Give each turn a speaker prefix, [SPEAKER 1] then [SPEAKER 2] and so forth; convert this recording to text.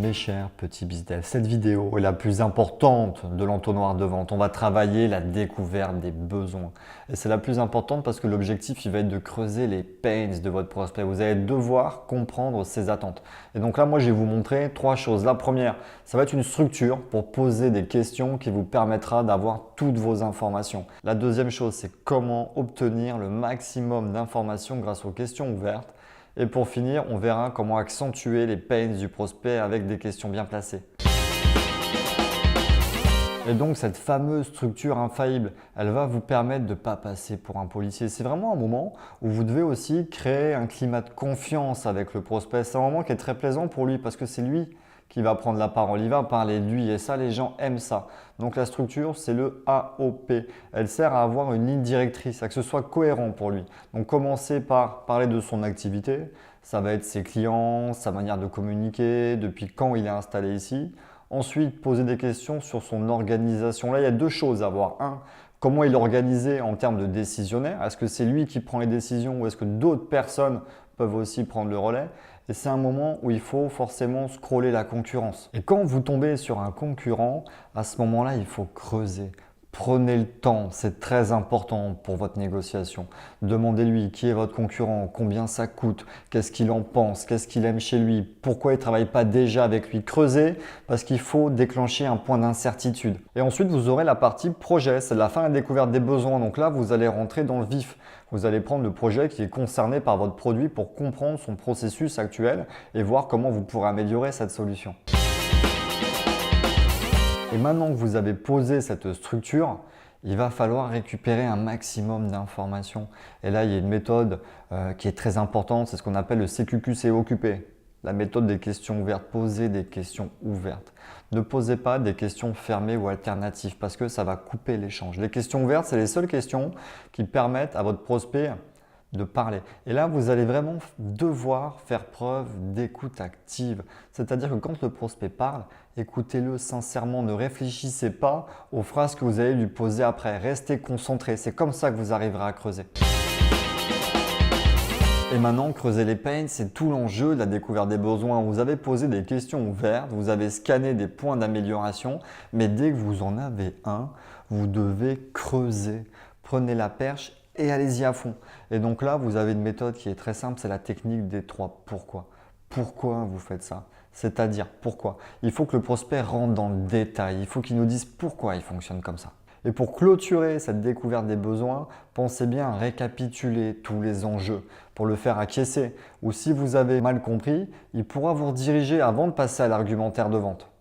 [SPEAKER 1] Mes chers petits business, cette vidéo est la plus importante de l'entonnoir de vente. On va travailler la découverte des besoins. Et c'est la plus importante parce que l'objectif, il va être de creuser les pains de votre prospect. Vous allez devoir comprendre ses attentes. Et donc là, moi, je vais vous montrer trois choses. La première, ça va être une structure pour poser des questions qui vous permettra d'avoir toutes vos informations. La deuxième chose, c'est comment obtenir le maximum d'informations grâce aux questions ouvertes. Et pour finir, on verra comment accentuer les pains du prospect avec des questions bien placées. Et donc cette fameuse structure infaillible, elle va vous permettre de ne pas passer pour un policier. C'est vraiment un moment où vous devez aussi créer un climat de confiance avec le prospect. C'est un moment qui est très plaisant pour lui parce que c'est lui qui va prendre la parole, il va parler de lui et ça, les gens aiment ça. Donc la structure, c'est le AOP. Elle sert à avoir une ligne directrice, à que ce soit cohérent pour lui. Donc commencez par parler de son activité, ça va être ses clients, sa manière de communiquer, depuis quand il est installé ici. Ensuite, poser des questions sur son organisation. Là, il y a deux choses à voir. Un, comment il est organisé en termes de décisionnaire. Est-ce que c'est lui qui prend les décisions ou est-ce que d'autres personnes peuvent aussi prendre le relais? Et c'est un moment où il faut forcément scroller la concurrence. Et quand vous tombez sur un concurrent, à ce moment-là, il faut creuser. Prenez le temps, c'est très important pour votre négociation. Demandez-lui qui est votre concurrent, combien ça coûte, qu'est-ce qu'il en pense, qu'est-ce qu'il aime chez lui, pourquoi il ne travaille pas déjà avec lui. Creusez parce qu'il faut déclencher un point d'incertitude. Et ensuite, vous aurez la partie projet, c'est la fin de la découverte des besoins. Donc là, vous allez rentrer dans le vif. Vous allez prendre le projet qui est concerné par votre produit pour comprendre son processus actuel et voir comment vous pourrez améliorer cette solution. Et maintenant que vous avez posé cette structure, il va falloir récupérer un maximum d'informations. Et là, il y a une méthode qui est très importante, c'est ce qu'on appelle le CQQ, c'est occuper. La méthode des questions ouvertes, poser des questions ouvertes. Ne posez pas des questions fermées ou alternatives parce que ça va couper l'échange. Les questions ouvertes, c'est les seules questions qui permettent à votre prospect de parler. Et là, vous allez vraiment devoir faire preuve d'écoute active. C'est-à-dire que quand le prospect parle, écoutez-le sincèrement. Ne réfléchissez pas aux phrases que vous allez lui poser après. Restez concentré. C'est comme ça que vous arriverez à creuser. Et maintenant, creuser les pains, c'est tout l'enjeu de la découverte des besoins. Vous avez posé des questions ouvertes, vous avez scanné des points d'amélioration, mais dès que vous en avez un, vous devez creuser. Prenez la perche et allez-y à fond. Et donc là, vous avez une méthode qui est très simple, c'est la technique des trois pourquoi. Pourquoi vous faites ça? C'est-à-dire pourquoi? Il faut que le prospect rentre dans le détail, il faut qu'il nous dise pourquoi il fonctionne comme ça. Et pour clôturer cette découverte des besoins, pensez bien à récapituler tous les enjeux pour le faire acquiescer. Ou si vous avez mal compris, il pourra vous rediriger avant de passer à l'argumentaire de vente.